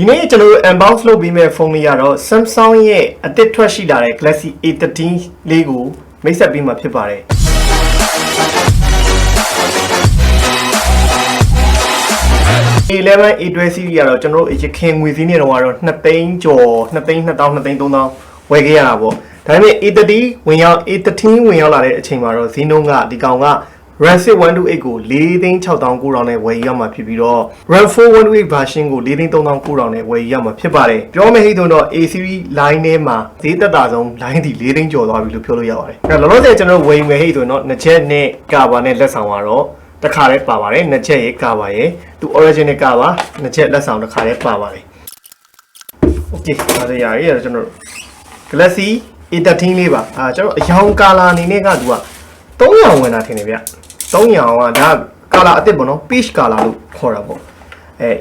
ဒီနေ့ကျွန်တော်တို့ unbox လုပ်ပြီးမဲ့ဖုန်းလေးကတော့ Samsung ရဲ့အသစ်ထွက်ရှိလာတဲ့ Galaxy A13 လေးကိုမိတ်ဆက်ပေးမှာဖြစ်ပါတယ်11 A12 series ကတော့ကျွန်တော်တို့ရခင်ငွေစည်းနေတော့ကတော့2သိန်းကျော်2သိန်း2000 2သိန်း3000ဝယ်ခဲ့ရတာပေါ့ဒါပေမဲ့ A13 ဝင်ရောက်လာတဲ့အချိန်မှာတော့ဈေးနှုန်းကဒီကောင်ကRAM 128ကို4,690,000နဲ့ဝယ်ရမှာဖြစ်ပြီးတော့ RAM 418 version ကို4,390,000နဲ့ဝယ်ရမှာဖြစ်ပါတယ်ပြောမယ်ဟိတော့ A series line ထဲမှာဈေးသက်သာဆုံး line ဒီ4သိန်းကျော်သွားပြီလို့ပြောလို့ရပါတယ်အဲ့တော့လောလောဆယ်ကျွန်တော်ဝယ်မယ်ဟိဆိုတော့နှစ်ချက်နဲ့ကာဗာနဲ့လက်ဆောင်ကတော့တစ်ခါလေးပါပါတယ်နှစ်ချက်ရဲ့ကာဗာရဲ့သူ original ကာဗာနှစ်ချက်လက်ဆောင်တစ်ခါလေးပါပါတယ် okay ဒါဆိုရရကျွန်တော် Galaxy A13 လေးပါကျွန်တော်အရောင်ကာလာအနေနဲ့ကသူက300ဝင်တာထင်တယ်ဗျ300ကဒါကာလာအသစ်ပေါ့နော် peach color လို့ခေါ်တာပေါ့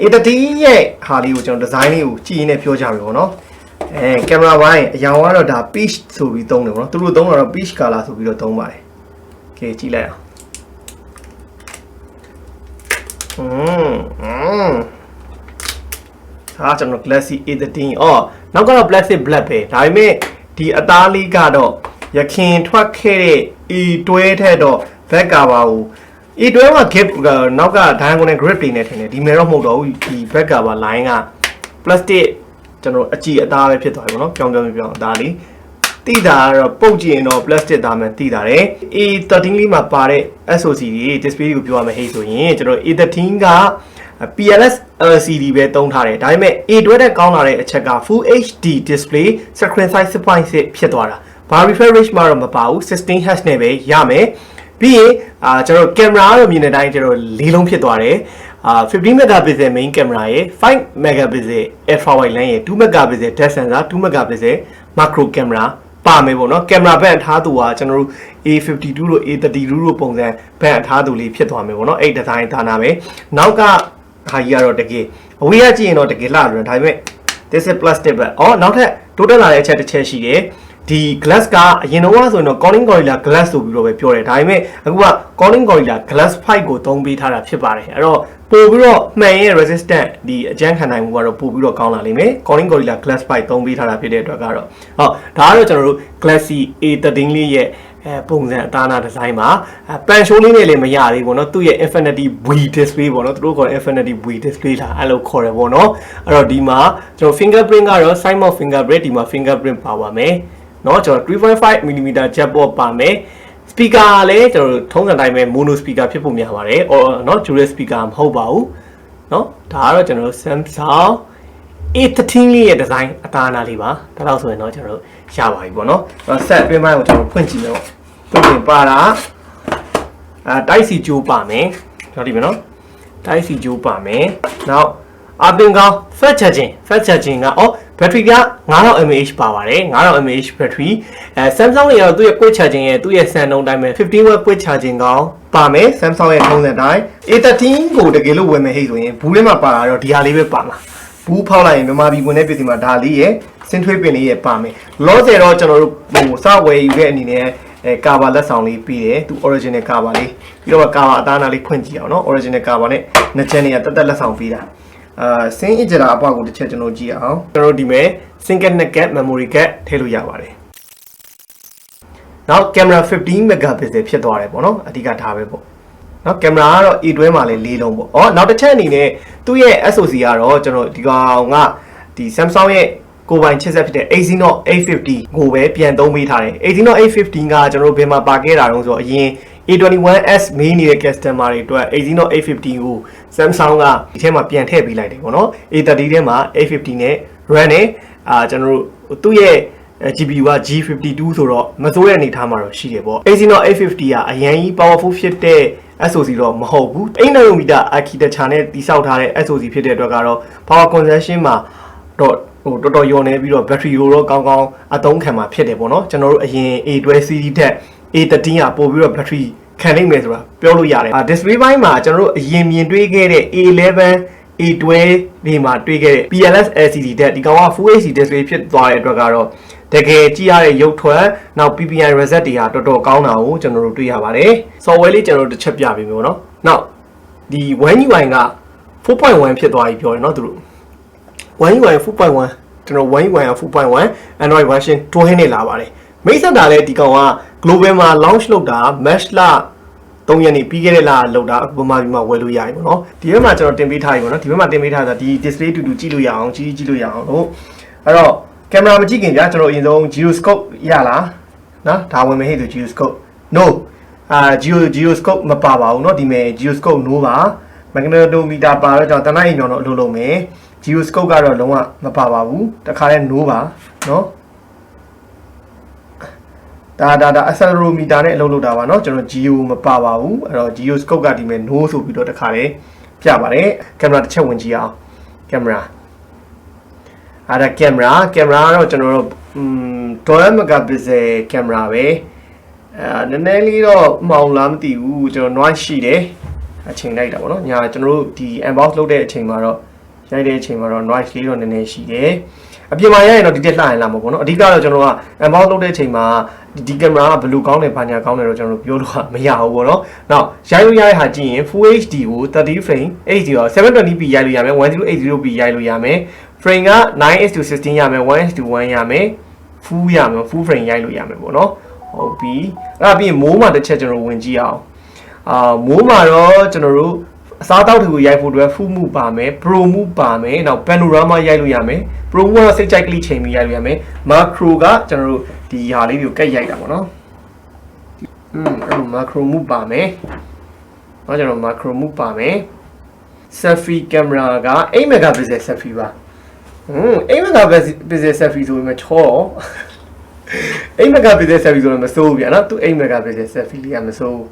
A13 ရဲ့ဟာလေးကိုကျွန်တော်ဒီဇိုင်းလေးကိုကြည့်ရင်းနဲ့ပြောကြပြီပေါ့နော်ကင်မရာပိုင်းအရောင်ကတော့ဒါ peach ဆိုပြီးသုံးတယ်ပေါ့နော်သူတို့သုံးတာတော့ peach color ဆိုပြီးတော့သုံးပါတယ်โอเคကြည့်လိုက်အောင်ကျွန်တော် Galaxy A13 နောက်ကတော့ plastic black ပဲဒါပေမဲ့ဒီအသားလေးကတော့ရခင်ထွက်ခဲ့တဲ့ E12 ထက်တော့ back cover ကို E12 က grip နောက်က diagonal grip တွေနဲ့ထင်တယ်ဒီမဲ့တော့မဟုတ်တော့ဘူးဒီ back cover line က plastic ကျွန်တော်အကြည့်အသားပဲဖြစ်သွားပြီပေါ့နော်ပြောင်းအသားလေးတိတာကတော့ပုတ်ကြည့်ရင်တော့ plastic သားမှန်တိတာတယ် A13 လေးမှာပါတဲ့ SoC တွေ display ကိုပြောရမယ်ဟဲ့ဆိုရင်ကျွန်တော် A13 ကPLS LCD ပဲသုံးထားတယ်ဒါပေမဲ့ A12 တက်ကောင်းလာတဲ့အချက်က Full HD display screen size 6.6ဖြစ်သွားတာဘာrefresh rate မှာတော့မပါဘူး 16Hz နဲ့ပဲရမယ်ပြီးရင်ကျွန်တော်ကင်မရာကတော့မြင်တဲ့အတိုင်းကျွန်တော်၄လုံးဖြစ်သွားတယ်15 megapixel main camera ရဲ့5 megapixel ultra wide lens ရဲ့2 megapixel depth sensor 2 megapixel macro camera ပါမယ်ပေါ့နော်ကင်မရာဘက်အထားသူကကျွန်တော်တို့ A52 လို့ A32 လို့ပုံစံဘက်အထားသူလေးဖြစ်သွားမယ်ပေါ့နော်အဲ့ဒီဇိုင်းဌာနပဲနောက်ကဟာကြီးကတော့တကယ်အဝေးကကြည့်ရင်တော့တကယ်လှတယ်ဒါပေမဲ့ this is plastic ပဲနောက်ထပ်တိုးတက်လာတဲ့အချက်တစ်ချက်ရှိတယ်ဒီ glass ကအရင်တော့ဆိုရင်တော့ Corning Gorilla Glass ဆိုပြီးတော့ပဲပြောတယ်ဒါပေမဲ့အခုက Corning Gorilla Glass 5ကိုသုံးပေးထားတာဖြစ်ပါတယ်အဲ့တော့ပို့ပြီးတော့မှန်ရဲ့ resistant ဒီအကျန်းခံနိုင်မှုကတော့ပို့ပြီးတော့ကောင်းလာလိမ့်မယ် Corning Gorilla Glass 5သုံးပေးထားတာဖြစ်တဲ့အတွက်ကတော့ဒါကတော့ကျွန်တော်တို့ Galaxy A13 လေးရဲ့ပုံစံအသားနာဒီဇိုင်းမှာပန်ရှိုးလေးနဲ့လည်းမရသေးဘူးပေါ့နော်သူ့ရဲ့ Infinity V display ပေါ့နော်သူတို့ခေါ်တဲ့ Infinity V display လားအဲ့လိုခေါ်တယ်ပေါ့နော်အဲ့တော့ဒီမှာကျွန်တော် fingerprint ကတော့ side mount fingerprint ဒီမှာ fingerprint ပါပါမယ်နော်ကျွန်တော် 3.5mm jack port ပါမယ် speaker လည်းကျွန်တော်ထုံးစံတိုင်းပဲ mono speaker ဖြစ်ဖို့များပါတယ်နော် dual speaker မဟုတ်ပါဘူးနော်ဒါကတော့ကျွန်တော် Samsung A13 လေးရဲ့ဒီဇိုင်းအသားအနာလေးပါဒါတော့ဆိုရင်တော့ကျွန်တော်ရပါပြီပေါ့နော်ဆက်အတွင်းပိုင်းကိုကျွန်တော်ဖွင့်ကြည့်မယ်ပေါ့ဖွင့်ပါတာတိုက်စီကျိုးပါမယ်ကျွန်တော်ဒီမယ်နော်တိုက်စီကျိုးပါမယ်နောက်အပင်ကောင် fast charging ကbattery က9000 mAh ပါပါတယ်9000 mAh battery Samsung ရဲ့သူ့ရဲ့ quick charging ရဲ့သူ့ရဲ့စံနှုန်းတိုင်းပဲ15 watt quick charging ကောင်ပါမယ် Samsung ရဲ့ထုံးစံတိုင်း A13 ကိုတကယ်လို့ဝယ်မယ်ဟဲ့ဆိုရင်ဘူးထဲမှာပါလာတော့ဒီဟာလေးပဲပါမှာဘူးဖောက်လိုက်ရင်မြန်မာပြည်ဝင်တဲ့ပြည်စီမှာဒါလေးရဲ့စင်ထွေးပင်လေးရဲ့ပါမယ်လောဆယ်တော့ကျွန်တော်တို့စဝယ်ယူတဲ့အနေနဲ့ကာဗာလက်ဆောင်လေးပြီးတယ်သူ original ကာဗာလေးပြီးတော့ကာဗာအသားအနာလေးဖွင့်ကြည့်အောင်နော် original ကာဗာနဲ့နှစ်ချက်နေရတက်လက်ဆောင်ပြီးတာစင်းအစ်ကြတာအပေါက်ကိုတစ်ချက်ကျွန်တော်ကြည့်အောင်ကျွန်တော်ဒီမဲ့ single nugget memory card ထည့်လို့ရပါတယ်နောက်ကင်မရာ15 megapixel ဖြစ်သွားတယ်ပေါ့နော်အဓိကထားပဲပေါ့နော်ကင်မရာကတော့ A12 မှာလည်း၄လုံးပေါ့နောက်တစ်ချက်အနေနဲ့သူ့ရဲ့ SoC ကတော့ကျွန်တော်ဒီကောင်ကဒီ Samsung ရဲ့ကိုပိုင်ချစ်ဆက်ဖြစ်တဲ့ Exynos 850ကိုပဲပြန်သုံးပေးထားတယ် Exynos 850ကကျွန်တော်တို့ဘယ်မှာပါခဲ့တာတုန်းဆိုအရင် A21s မေးနေတဲ့ customer တွေအတွက် Exynos 850ကို Samsung ကဒီထဲမှာပြန်ထည့်ပေးလိုက်တယ်ပေါ့နော် A30 ထဲမှာ 850နဲ့ RAM နဲ့ကျွန်တော်တို့သူ့ရဲ့ GPU က G52 ဆိုတော့မစိုးတဲ့အနေထားမှာတော့ရှိတယ်ပေါ့ Exynos 850ကအရင်ကြီး powerful ဖြစ်တဲ့ SoC တော့မဟုတ်ဘူး8 nanometer architecture နဲ့တိစောက်ထားတဲ့ SoC ဖြစ်တဲ့အတွက်ကတော့ power consumption မှာတော့တော်တော်လျော့နေပြီးတော့ battery ကိုတော့ကောင်းကောင်းအသုံးခံမှာဖြစ်တယ်ပေါ့နော်ကျွန်တော်တို့အရင် A12 series ထက် A13 ကပို့ပြီးတော့ battery ခံနိုင်မယ်ဆိုတာပြောလို့ရတယ်display ပိုင်းမှာကျွန်တော်တို့အရင်မြင်တွေ့ခဲ့တဲ့ A11 A12 တွေမှာတွေ့ခဲ့တဲ့ PLS LCD တက်ဒီကောင်က Full HD display ဖြစ်သွားတဲ့အတွက်ကတော့တကယ်ကြည့်ရတဲ့ရုပ်ထွက်နောက် PPI reset တွေဟာတော်တော်ကောင်းတာကိုကျွန်တော်တို့တွေ့ရပါတယ် software လေးကျွန်တော်တို့တစ်ချက်ပြပေးမယ်ပေါ့နော်နောက်ဒီ One UI က 4.1 ဖြစ်သွားပြီပြောတယ်နော်သူတို့ 1 UI 4.1ကျွန်တော်1 UI 4.1 Android version 12နဲ့လာပါတယ်မိတ်ဆက်တာလည်းဒီကောင်က global မှာ launch လုပ်တာ match လ3ရက်နေပြီးခဲ့တဲ့လလောက်တာဗမာပြည်မှာဝယ်လို့ရပြီပေါ့နော်ဒီဘက်မှာကျွန်တော်တင်ပေးထားပြီပေါ့နော်ဒီဘက်မှာတင်ပေးထားတာဒီ display တူတူကြည့်လို့ရအောင်ကြည့်လို့ရအောင်လို့အဲ့တော့ကင်မရာမကြည့်ခင်ဗျာကျွန်တော်အရင်ဆုံး gyroscope ရလားနော်ဒါဝင်မယ်ဟဲ့သူ gyroscope no gyroscope မပါပါဘူးเนาะဒီမဲ့ gyroscope no ပါ magnetometer ပါတော့ကျွန်တော်တနက်အိမ်ကြောင်တော့အလုပ်လုပ်မယ် gyroscope ကတော့လုံးဝမပါပါဘူးတခါလဲ no ပါเนาะဒါ accelerometer နဲ့အလုပ်လုပ်တာပါเนาะကျွန်တော် geo မပါပါဘူးအဲ့တော့ gyroscope ကဒီမဲ့ no ဆိုပြီးတော့တခါလဲပြပါတယ်ကင်မရာတစ်ချက်ဝင်ကြည့်အောင်ကင်မရာအဲ့ဒါကင်မရာကတော့ကျွန်တော်တို့12 megapixel ကင်မရာပဲနည်းနည်းလေးတော့မှောင်လားမသိဘူးကျွန်တော် noise ရှိတယ်အချိန်လိုက်တာပေါ့နော်ညာကျွန်တော်တို့ဒီ unbox လုပ်တဲ့အချိန်မှာတော့ရိုက်တဲ့အချိန်မှာတော့ noise လေးတော့နည်းနည်းရှိတယ်အပြင်မှာရရင်တော့ဒီတက်လှရင်လာမှာပေါ့နော်အဓိကတော့ကျွန်တော်က unbox လုပ်တဲ့အချိန်မှာဒီကင်မရာကဘယ်လိုကောင်းတယ်ဘာညာကောင်းတယ်တော့ကျွန်တော်တို့ပြောလို့မရဘူးပေါ့နော်နောက်ရိုက်လို့ရတဲ့ဟာကြည့်ရင် Full HD ကို30 frame HD ရော 720p ရိုက်လို့ရမယ် 1080p ရိုက်လို့ရမယ် frame က 9:16 ရမယ် 1:1 ရမယ် full ရမယ် full frame ရိုက်လို့ရမယ်ပေါ့နော်ဟုတ်ပြီအဲ့ဒါပြီးရင်မိုးမှာတစ်ချက်ကျွန်တော်ဝင်ကြည့်အောင်မိုးမှာတော့ကျွန်တော်တို့အစားတောက်တွေကိုရိုက်ဖို့အတွက် full move ပါမယ် pro move ပါမယ်နောက် panorama ရိုက်လို့ရမယ် pro move ကစိတ်ကြိုက်ကလေးချိန်ပြီးရိုက်လို့ရမယ် macro ကကျွန်တော်တို့ဒီဟာလေးတွေကိုကတ်ရိုက်တာပေါ့နော်အဲ့လို macro move ပါမယ်ကျွန်တော် macro move ပါမယ် selfie camera က8 megapixel selfie ပါ8 megapixel selfie ဆိုရင်ချော8 megapixel selfie ဆိုတော့မစိုးဘူးဗျာနော်သူ8 megapixel selfie လေးကမစိုးဘူး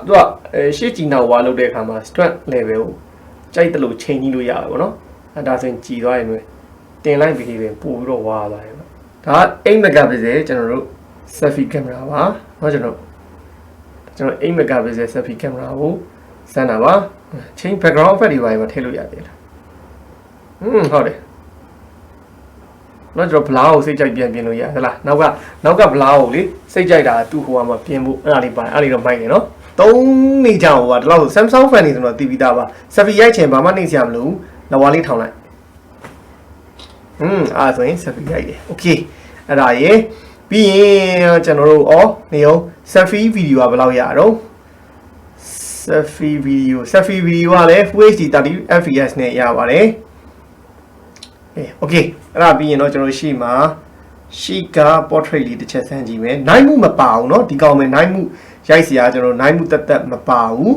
သူကရှေ့ကြည့်နောက်ဝါလုပ်တဲ့အခါမှာ strength level ကိုကြိုက်တယ်လို့ချိန်ကြည့်လို့ရတယ်ပေါ့နော်ဒါဆိုရင်ကြည်သွားရင်လည်းတင်လိုက်ပြီးရင်ပို့ပြီးတော့ဝါသွားတယ်ပေါ့ဒါ8 megapixel ကျွန်တော်တို့ selfie camera ပါเนาะကျွန်တော်8 megapixel selfie camera ကိုစမ်းတာပါချိန် background effect တွေပါထည့်လို့ရတယ်လားဟုတ်တယ်နော်ကျွန်တော်ဘလားကိုစိတ်ကြိုက်ပြင်လို့ရဟဲ့လားနောက်ကဘလားကိုလေစိတ်ကြိုက်တာသူ့ဟိုမှာပြင်ဖို့အဲ့ဒါလေးပါတယ်အဲ့ဒါလေးတော့မိုက်နေနော်သုံးနေကြဟိုကဒီလောက် Samsung fan နေဆိုတော့တီးပြီးသားပါ selfie ရိုက်ချင်ဘာမှနှိမ့်စရာမလိုဘူးလဝါလေးထောင်လိုက်အဲ့ဆိုရင် selfie ရိုက်တယ် okay အဲ့ဒါရေပြီးရင်ကျွန်တော်တို့နေအောင် selfie video ကဘယ်လောက်ရတော့ selfie video ကလည်း Full HD 30 fps နဲ့ရပါတယ်okay အဲ့ဒါပြီးရင်တော့ကျွန်တော်ရှိက portrait လေးတစ်ချက်ဆန်းကြည့်မယ် night mood မပါဘူးเนาะဒီကောင်မယ် night mood ရိုက်စရာကျွန်တော် night mood တက်မပါဘူး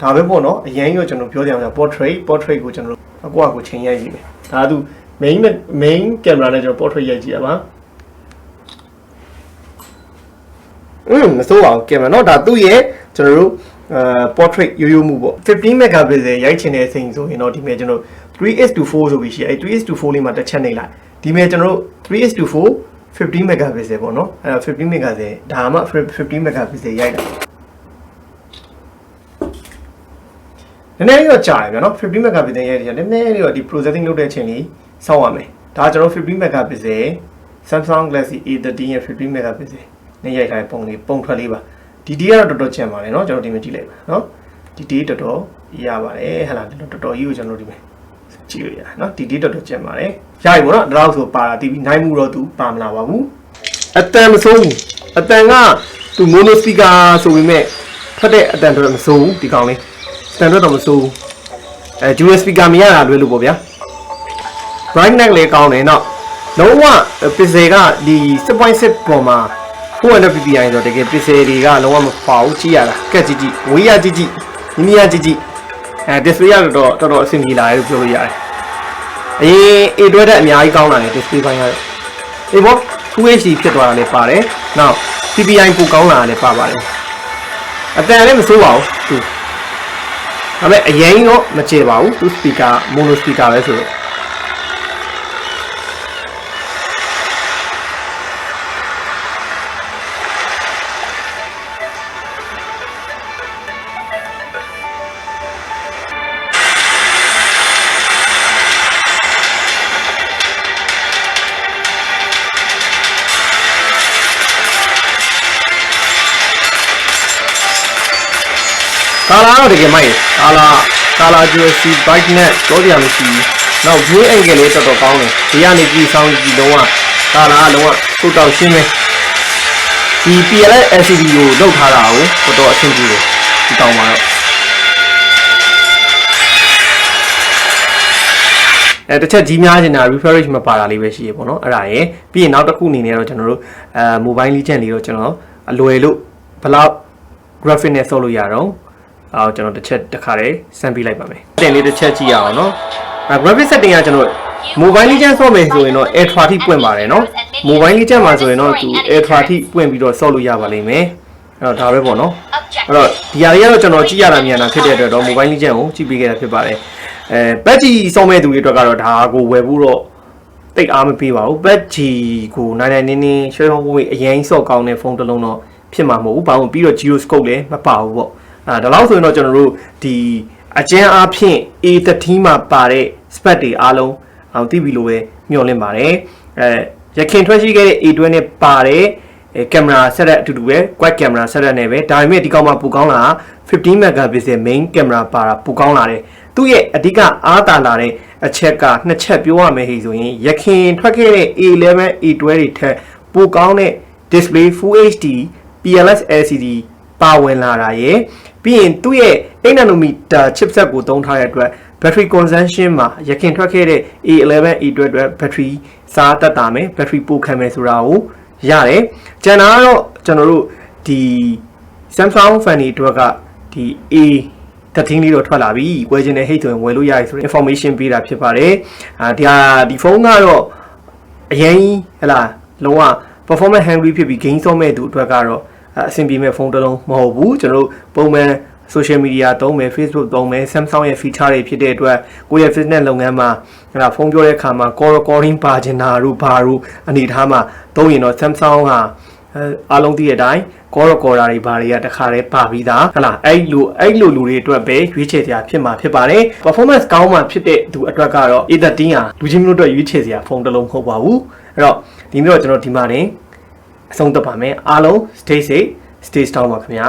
ဒါပဲပေါ့เนาะအရင်ရောကျွန်တော်ပြောကြအောင် portrait ကိုကျွန်တော်အကွာကိုချိန်ရိုက်ကြည့်မယ်ဒါသူ main camera နဲ့ကျွန်တော် portrait ရိုက်ကြည့်ရပါမစိုးပါဘူး camera เนาะဒါသူ့ရဲ့ကျွန်တော်တို့portrait ရိုးမှုပေါ့15 megapixel ရိုက်ချင်တဲ့အချိန်ဆိုရင်တော့ဒီမဲ့ကျွန်တော်3:4 ဆိုပြီးရှိအဲ့3:4လေးမှာတစ်ချက်နေလိုက်ဒီမဲ့ကျွန်တော်တို့3:4 15 megapixel ပေါ့နော်အဲ့တော့15 megapixel ဒါမှ15 megapixel ရိုက်တာနည်းနည်းလေးတော့ကြာတယ်ဗျာနော်15 megapixel ရိုက်တယ်နည်းနည်းလေးတော့ဒီ processing လုပ်တဲ့အချိန်လေးစောင့်ရမယ်ဒါကျွန်တော်15 megapixel Samsung Galaxy A13 ရဲ့15 megapixel နဲ့ရိုက်ထားတဲ့ပုံထွက်လေးပါဒီတေးကတော့တော်တော်ကျန်ပါတယ်เนาะကျွန်တော်ဒီမှာကြည့်လိုက်ပါเนาะဒီတေးတော်တော်ရပါတယ်ဟဲ့လားတော်တော်ကြီးကိုကျွန်တော်ဒီမှာကြည့်လို့ရเนาะဒီတေးတော်တော်ကျန်ပါတယ်ရပြီပေါ့เนาะဒါတော့ဆိုပါတာတီးပြီးနိုင်မှုတော့သူပါမလာပါဘူးအတန်မစိုးဘူးအတန်ကသူ mono speaker ဆိုပေမဲ့ထွက်တဲ့အတန်တော့မစိုးဘူးဒီကောင်လေးအတန်တော့မစိုးဘူးdual speaker မရတာလွယ်လို့ပေါ့ဗျာ brightness လေးကောင်းတယ်เนาะလုံးဝ pixel ကဒီ 6.6 ပေါ်မှာ400 ppi ဆိုတော့တကယ် pixel တွေကလုံးဝမပေါဘူးကြည့်ရတာကက်ကြည့်ဝေးရကြည့်နီးနီးရကြည့်display ကတော့တော်တော်အဆင်ပြေလာတယ်လို့ပြောလို့ရတယ်အေး A12 တဲ့အများကြီးကောင်းလာတယ် display ပိုင်းကတော့အေးပေါ့ Full HD ဖြစ်သွားတာလည်းပါတယ်နောက် ppi ပိုကောင်းလာတာလည်းပါပါတယ်အတန်လည်းမဆိုးပါဘူးသူဒါပေမဲ့အရင်တော့မကျေပါဘူးသူ speaker mono speaker ပဲဆိုတော့ကာလာတော့တကယ်မိုက်ကာလာ GSC bike နဲ့တော့ကြရမရှိ နောက် view angle လေးတော်တော်ကောင်းတယ်ဒီကနေကြည့်ဆောင်ကြည့်လုံးဝဒါလားလုံးဝသုတ်တောက်ရှင်းပဲဒီ PLS LCD ကိုလောက်ထားတာကိုတော်တော်အဆင်ပြေတယ်ဒီတောင်မှာတော့တစ်ချက်ကြီးများနေတာ refresh မပါတာလေးပဲရှိရပေါ့နော်အဲ့ဒါရယ်ပြီးရင်နောက်တစ်ခုအနေနဲ့တော့ကျွန်တော်တို့mobile legend လေးတော့ကျွန်တော်အလွယ်လို့ဘလောက် graphic နဲ့ဆော့လို့ရတော့ကျွန်တော်တစ်ချက်တစ်ခါတည်းစမ်းပြလိုက်ပါမယ်တင်လေးတစ်ချက်ကြည့်ရအောင်နော်graphic setting ကကျွန်တော် mobile legend ဆော့မယ်ဆိုရင်တော့ A13 ပွင့်ပါတယ်နော် mobile legend မှာဆိုရင်တော့သူ A13 ပွင့်ပြီးတော့ဆော့လို့ရပါလိမ့်မယ်အဲ့တော့ဒါပဲပေါ့နော်အဲ့တော့ဒီဟာလေးကတော့ကျွန်တော်ကြည့်ရတာမြန်တာဖြစ်တဲ့အတွက်တော့ mobile legend ကိုကြည့်ပေးခဲ့တာဖြစ်ပါတယ်ဘက်ကြီးဆော့မဲ့သူတွေအတွက်ကတော့ဒါကိုဝယ်ဖို့တော့တိတ်အားမပေးပါဘူးဘက်ကြီးကိုနိုင်နိုင်နင်းနင်းရွှေဝေးအရင်ဆော့ကောင်းတဲ့ဖုန်းတစ်လုံးတော့ဖြစ်မှာမဟုတ်ဘူးဘာလို့ပြီးတော့ gyroscope လည်းမပါဘူးပေါ့ဒါလောက်ဆိုရင်တော့ကျွန်တော်တို့ဒီအကျဉ်းအားဖြင့် A13 မှာပါတဲ့ spec တွေအားလုံးသိပြီလို့ပဲမျှော်လင့်ပါတယ်ရခင်ထွက်ရှိခဲ့တဲ့ A12 နဲ့ပါတဲ့ကင်မရာ setup အတူတူပဲ quad camera setup နဲ့ပဲဒါပေမဲ့ဒီကောင်မှာပိုကောင်းတာ15 megapixel main camera ပါတာပိုကောင်းလာတယ်သူ့ရဲ့အဓိကအားသာလာတဲ့အချက်ကနှစ်ချက်ပြောရမယ်ဟိဆိုရင်ရခင်ထွက်ခဲ့တဲ့ A11 A12 တွေထက်ပိုကောင်းတဲ့ display full HD PLS LCD ပါဝင်လာတာရယ်ပြီးရင်သူ့ရဲ့8 nanometer chipset ကိုသုံးထားတဲ့အတွက် battery consumption မှာရခင်ထွက်ခဲ့တဲ့ A11 A12 အတွက် battery စားတတ်တာမယ် battery ပိုခံမယ်ဆိုတာကိုရတယ်ကျန်တာကတော့ကျွန်တော်တို့ဒီ Samsung fan တွေအတွက်ကဒီ A13 လေးတော့ထွက်လာပြီဝယ်ချင်တဲ့ hate ဆိုရင်ဝယ်လို့ရတယ်ဆိုတဲ့ information ပေးတာဖြစ်ပါတယ်ဒီဖုန်းကတော့အရင်ဟလာလုံးဝ performance hungry ဖြစ်ပြီး game ဆော့မဲ့သူအတွက်ကတော့အဆင်ပြေမဲ့ဖုန်းတစ်လုံးမဟုတ်ဘူးကျွန်တော်တို့ပုံမှန် social media သုံးမယ် Facebook သုံးမယ် Samsung ရဲ့ feature တွေဖြစ်တဲ့အတွက်ကိုယ့်ရဲ့ business လုပ်ငန်းမှာဟလာဖုန်းပြောတဲ့အခါမှာ call recording ပါချင်တာတို့ဘာတို့အနေထားမှာသုံးရင်တော့ Samsung ကအားလုံးသိတဲ့အတိုင်း call recorder တွေဘာတွေကတခါတည်းပါပြီးသားဟလာအဲ့လိုလူတွေအတွက်ပဲရွေးချယ်စရာဖြစ်မှာဖြစ်ပါတယ် performance ကောင်းမှဖြစ်တဲ့သူအတွက်ကတော့ A13 ဟာလူချင်းမျိုးတို့အတွက်ရွေးချယ်စရာဖုန်းတစ်လုံးမဟုတ်ပါဘူးအဲ့တော့ဒီမျိုးတော့ကျွန်တော်ဒီမှာတင်အဆုံးသတ်ပါမယ်အားလုံး stay safe stay strong ပါခင်ဗျာ